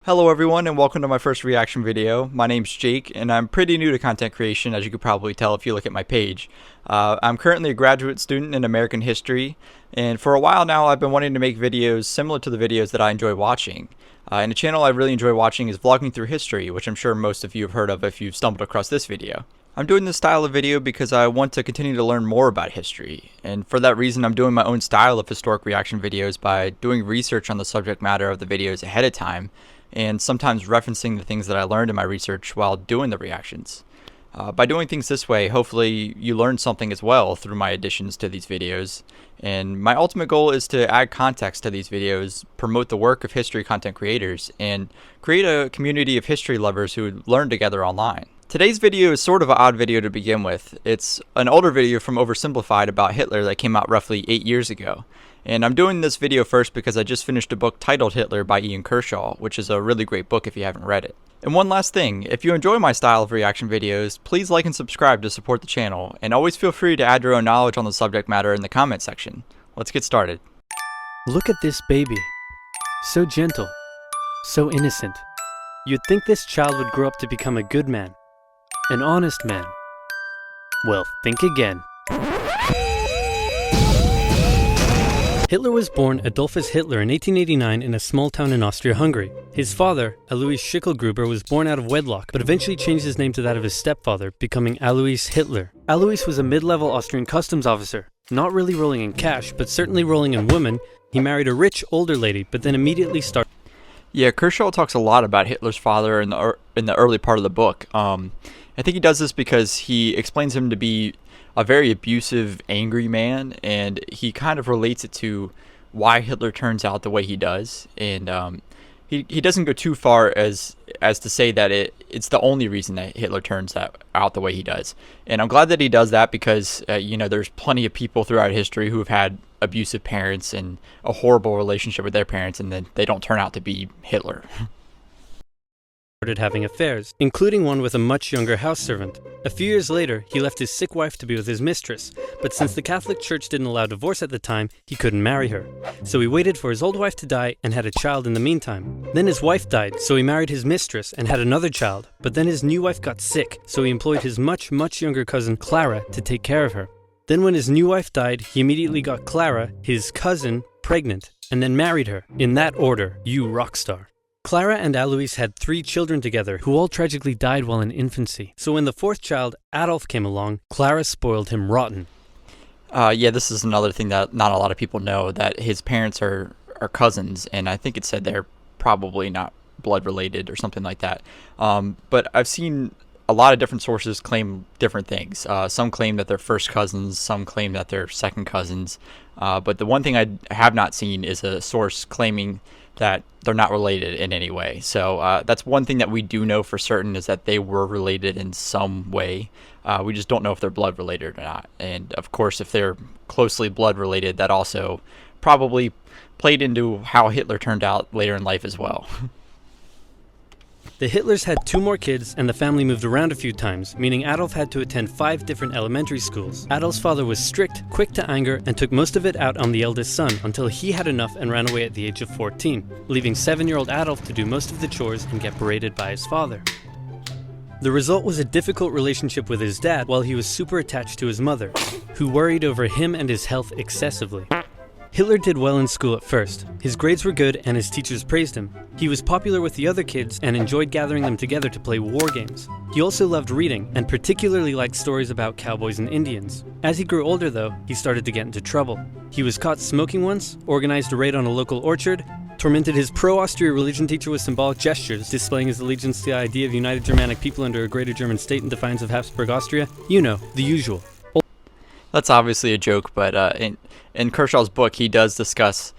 Hello everyone and welcome to my first reaction video. My name's Jake and I'm pretty new to content creation, as you could probably tell if you look at my page. I'm currently a graduate student in American history, and for a while now I've been wanting to make videos similar to the videos that I enjoy watching. And a channel I really enjoy watching is vlogging through history, which I'm sure most of you have heard of if you've stumbled across this video. I'm doing this style of video because I want to continue to learn more about history, and for that reason I'm doing my own style of historic reaction videos by doing research on the subject matter of the videos ahead of time, and sometimes referencing the things that I learned in my research while doing the reactions. By doing things this way, hopefully you learn something as well through my additions to these videos, and my ultimate goal is to add context to these videos, promote the work of history content creators, and create a community of history lovers who learn together online. Today's video is sort of an odd video to begin with. It's an older video from OverSimplified about Hitler that came out roughly 8 years ago. And I'm doing this video first because I just finished a book titled Hitler by Ian Kershaw, which is a really great book if you haven't read it. And one last thing, if you enjoy my style of reaction videos, please like and subscribe to support the channel, and always feel free to add your own knowledge on the subject matter in the comment section. Let's get started. Look at this baby. So gentle. So innocent. You'd think this child would grow up to become a good man. An honest man. Well, think again. Hitler was born Adolphus Hitler in 1889 in a small town in Austria-Hungary. His father, Alois Schicklgruber, was born out of wedlock, but eventually changed his name to that of his stepfather, becoming Alois Hitler. Alois was a mid-level Austrian customs officer. Not really rolling in cash, but certainly rolling in women. He married a rich, older lady, but then immediately started... Yeah, Kershaw talks a lot about Hitler's father in the early part of the book. I think he does this because he explains him to be a very abusive, angry man, and he kind of relates it to why Hitler turns out the way he does. And he doesn't go too far as to say that it's the only reason that Hitler turns out the way he does. And I'm glad that he does that because there's plenty of people throughout history who have had abusive parents and a horrible relationship with their parents, and then they don't turn out to be Hitler. Having affairs, including one with a much younger house servant. A few years later, he left his sick wife to be with his mistress, but since the Catholic Church didn't allow divorce at the time, he couldn't marry her. So he waited for his old wife to die and had a child in the meantime. Then his wife died, so he married his mistress and had another child, but then his new wife got sick, so he employed his much younger cousin Clara to take care of her. Then when his new wife died, he immediately got Clara, his cousin, pregnant, and then married her. In that order, you rock star. Clara and Alois had 3 children together, who all tragically died while in infancy. So when the 4th child, Adolf, came along, Clara spoiled him rotten. Yeah, this is another thing that not a lot of people know, that his parents are cousins, and I think it said they're probably not blood related or something like that. But I've seen a lot of different sources claim different things. Some claim that they're first cousins, some claim that they're second cousins. But the one thing I have not seen is a source claiming that they're not related in any way. So that's one thing that we do know for certain, is that they were related in some way. We just don't know if they're blood related or not. And of course, if they're closely blood related, that also probably played into how Hitler turned out later in life as well. The Hitlers had 2 more kids, and the family moved around a few times, meaning Adolf had to attend 5 different elementary schools. Adolf's father was strict, quick to anger, and took most of it out on the eldest son until he had enough and ran away at the age of 14, leaving 7-year-old Adolf to do most of the chores and get berated by his father. The result was a difficult relationship with his dad, while he was super attached to his mother, who worried over him and his health excessively. Hitler did well in school at first. His grades were good and his teachers praised him. He was popular with the other kids and enjoyed gathering them together to play war games. He also loved reading and particularly liked stories about cowboys and Indians. As he grew older though, he started to get into trouble. He was caught smoking once, organized a raid on a local orchard, tormented his pro-Austria religion teacher with symbolic gestures, displaying his allegiance to the idea of united Germanic people under a greater German state in defiance of Habsburg Austria. You know, the usual. That's obviously a joke, but in Kershaw's book, he does discuss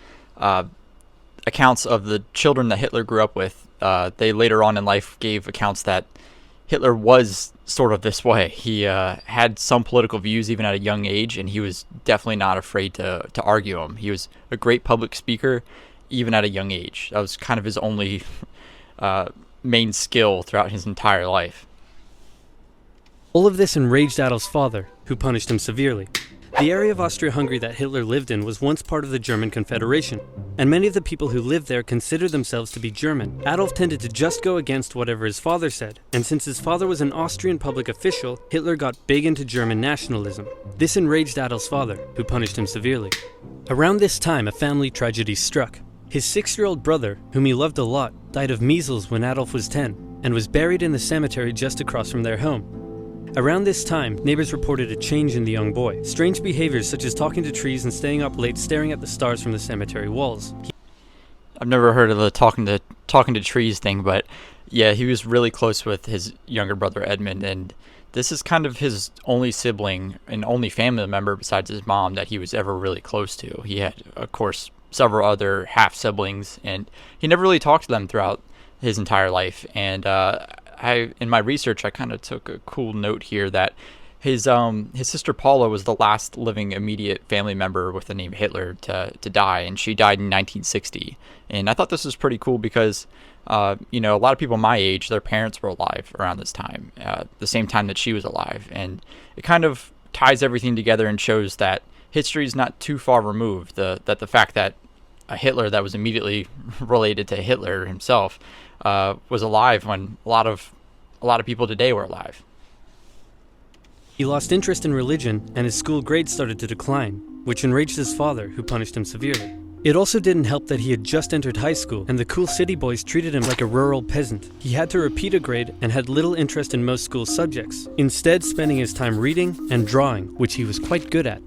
accounts of the children that Hitler grew up with. They later on in life gave accounts that Hitler was sort of this way. He had some political views even at a young age, and he was definitely not afraid to argue them. He was a great public speaker even at a young age. That was kind of his only main skill throughout his entire life. All of this enraged Adolf's father, who punished him severely. The area of Austria-Hungary that Hitler lived in was once part of the German Confederation, and many of the people who lived there considered themselves to be German. Adolf tended to just go against whatever his father said, and since his father was an Austrian public official, Hitler got big into German nationalism. This enraged Adolf's father, who punished him severely. Around this time, a family tragedy struck. His 6-year-old brother, whom he loved a lot, died of measles when Adolf was 10, and was buried in the cemetery just across from their home. Around this time, neighbors reported a change in the young boy. Strange behaviors such as talking to trees and staying up late staring at the stars from the cemetery walls. I've never heard of the talking to trees thing, but yeah, he was really close with his younger brother Edmund, and this is kind of his only sibling and only family member besides his mom that he was ever really close to. He had, of course, several other half siblings, and he never really talked to them throughout his entire life. And in my research, I kind of took a cool note here that his sister Paula was the last living immediate family member with the name Hitler to die, and she died in 1960. And I thought this was pretty cool because, a lot of people my age, their parents were alive around this time, the same time that she was alive, and it kind of ties everything together and shows that history is not too far removed. That the fact that a Hitler that was immediately related to Hitler himself was alive when a lot of people today were alive. He lost interest in religion, and his school grades started to decline, which enraged his father, who punished him severely. It also didn't help that he had just entered high school, and the cool city boys treated him like a rural peasant. He had to repeat a grade and had little interest in most school subjects, instead spending his time reading and drawing, which he was quite good at.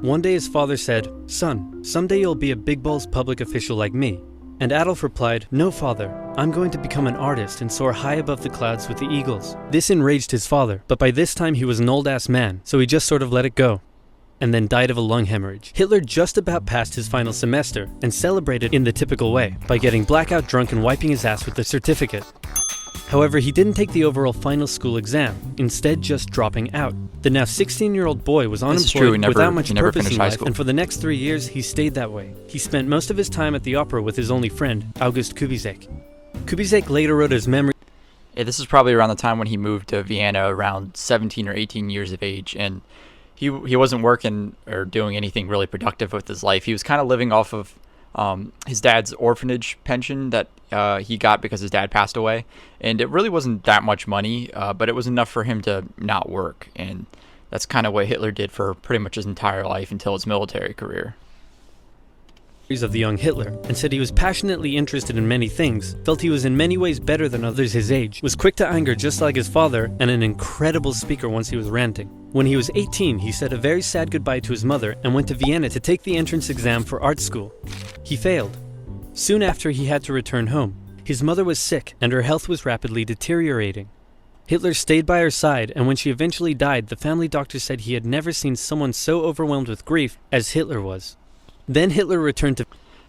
One day his father said, "Son, someday you'll be a big balls public official like me." And Adolf replied, "No, father, I'm going to become an artist and soar high above the clouds with the eagles." This enraged his father, but by this time he was an old-ass man, so he just sort of let it go, and then died of a lung hemorrhage. Hitler just about passed his final semester, and celebrated in the typical way, by getting blackout drunk and wiping his ass with the certificate. However, he didn't take the overall final school exam, instead just dropping out. The now 16-year-old boy was unemployed without much purpose in life, and for the next 3 years he stayed that way. He spent most of his time at the opera with his only friend, August Kubizek. Kubizek later wrote his memory. Yeah, this is probably around the time when he moved to Vienna, around 17 or 18 years of age, and he wasn't working or doing anything really productive with his life. He was kind of living off of his dad's orphanage pension that he got because his dad passed away, and it really wasn't that much money, but it was enough for him to not work, and that's kind of what Hitler did for pretty much his entire life until his military career. Of the young Hitler, and said he was passionately interested in many things, felt he was in many ways better than others his age, was quick to anger just like his father, and an incredible speaker once he was ranting. When he was 18, he said a very sad goodbye to his mother and went to Vienna to take the entrance exam for art school. He failed. Soon after, he had to return home. His mother was sick, and her health was rapidly deteriorating. Hitler stayed by her side, and when she eventually died, the family doctor said he had never seen someone so overwhelmed with grief as Hitler was. Then Hitler returned to...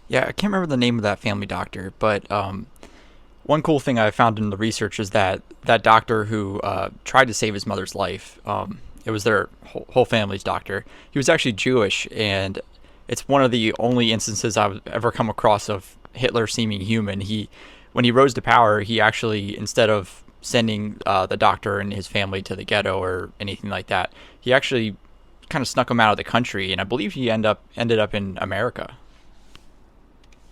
Yeah, I can't remember the name of that family doctor, but one cool thing I found in the research is that doctor who tried to save his mother's life, it was their whole family's doctor. He was actually Jewish, and it's one of the only instances I've ever come across of Hitler seeming human. When he rose to power, he actually, instead of sending the doctor and his family to the ghetto or anything like that, he actually kind of snuck him out of the country, and I believe he ended up in America.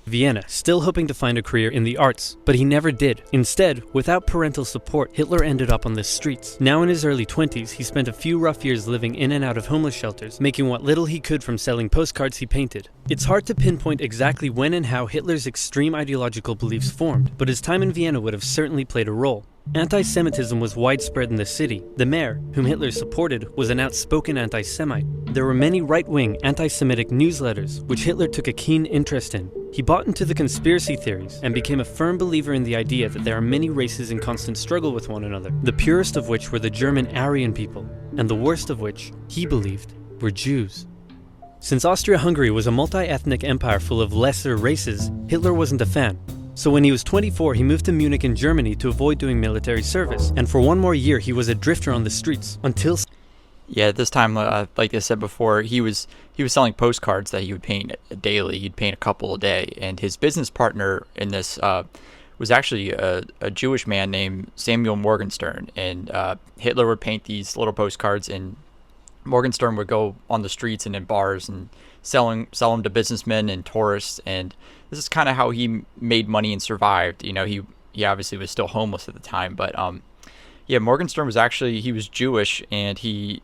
Vienna, still hoping to find a career in the arts, but he never did. Instead, without parental support, Hitler ended up on the streets. Now in his early 20s, he spent a few rough years living in and out of homeless shelters, making what little he could from selling postcards he painted. It's hard to pinpoint exactly when and how Hitler's extreme ideological beliefs formed, but his time in Vienna would have certainly played a role. Anti-Semitism was widespread in the city. The mayor, whom Hitler supported, was an outspoken anti-Semite. There were many right-wing anti-Semitic newsletters, which Hitler took a keen interest in. He bought into the conspiracy theories and became a firm believer in the idea that there are many races in constant struggle with one another, the purest of which were the German Aryan people, and the worst of which, he believed, were Jews. Since Austria-Hungary was a multi-ethnic empire full of lesser races, Hitler wasn't a fan. So when he was 24, he moved to Munich in Germany to avoid doing military service, and for one more year he was a drifter on the streets, until... Yeah, at this time, like I said before, he was selling postcards that he would paint daily. He'd paint a couple a day, and his business partner in this was actually a Jewish man named Samuel Morgenstern, and Hitler would paint these little postcards in Morgenstern would go on the streets and in bars and sell them to businessmen and tourists, and this is kind of how he made money and survived. He obviously was still homeless at the time, but yeah, Morgenstern he was Jewish, and he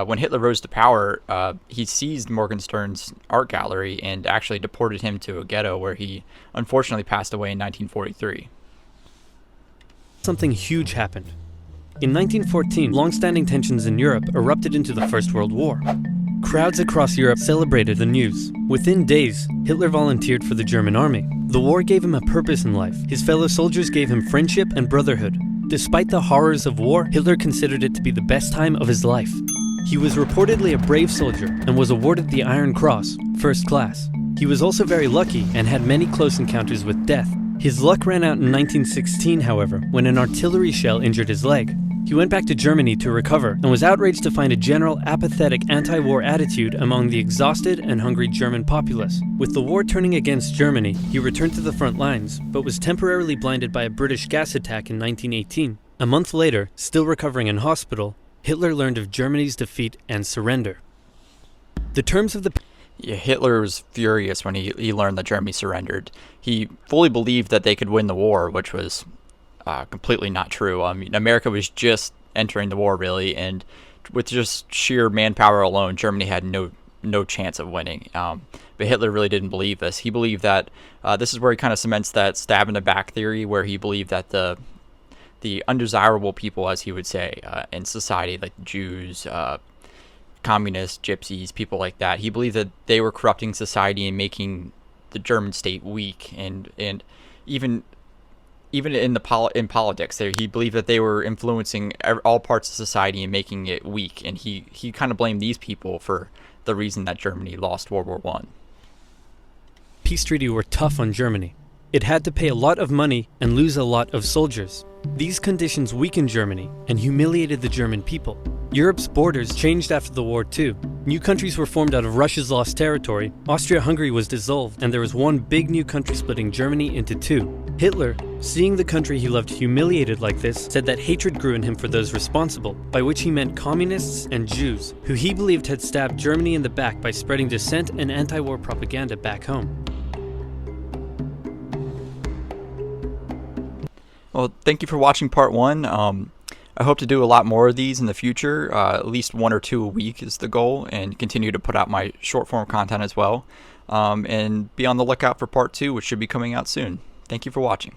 when Hitler rose to power, he seized Morgenstern's art gallery and actually deported him to a ghetto where he unfortunately passed away in 1943. Something huge happened. In 1914, long-standing tensions in Europe erupted into the First World War. Crowds across Europe celebrated the news. Within days, Hitler volunteered for the German army. The war gave him a purpose in life. His fellow soldiers gave him friendship and brotherhood. Despite the horrors of war, Hitler considered it to be the best time of his life. He was reportedly a brave soldier and was awarded the Iron Cross, first class. He was also very lucky and had many close encounters with death. His luck ran out in 1916, however, when an artillery shell injured his leg. He went back to Germany to recover and was outraged to find a general apathetic anti-war attitude among the exhausted and hungry German populace. With the war turning against Germany, he returned to the front lines, but was temporarily blinded by a British gas attack in 1918. A month later, still recovering in hospital, Hitler learned of Germany's defeat and surrender. The terms of the Yeah, Hitler was furious when he learned that Germany surrendered. He fully believed that they could win the war, which was completely not true. I mean, America was just entering the war, really, and with just sheer manpower alone, Germany had no chance of winning. But Hitler really didn't believe this. He believed that this is where he kind of cements that stab in the back theory, where he believed that the undesirable people, as he would say, in society, like Jews, communists, gypsies, people like that, he believed that they were corrupting society and making the German state weak, and even in politics, he believed that they were influencing all parts of society and making it weak, and he kind of blamed these people for the reason that Germany lost World War I. peace treaty were tough on Germany. It had to pay a lot of money and lose a lot of soldiers. These conditions weakened Germany and humiliated the German people. Europe's borders changed after the war too. New countries were formed out of Russia's lost territory, Austria-Hungary was dissolved, and there was one big new country splitting Germany into two. Hitler, seeing the country he loved humiliated like this, said that hatred grew in him for those responsible, by which he meant communists and Jews, who he believed had stabbed Germany in the back by spreading dissent and anti-war propaganda back home. Well, thank you for watching part one. I hope to do a lot more of these in the future. At least 1 or 2 a week is the goal, and continue to put out my short form content as well. And be on the lookout for part 2, which should be coming out soon. Thank you for watching.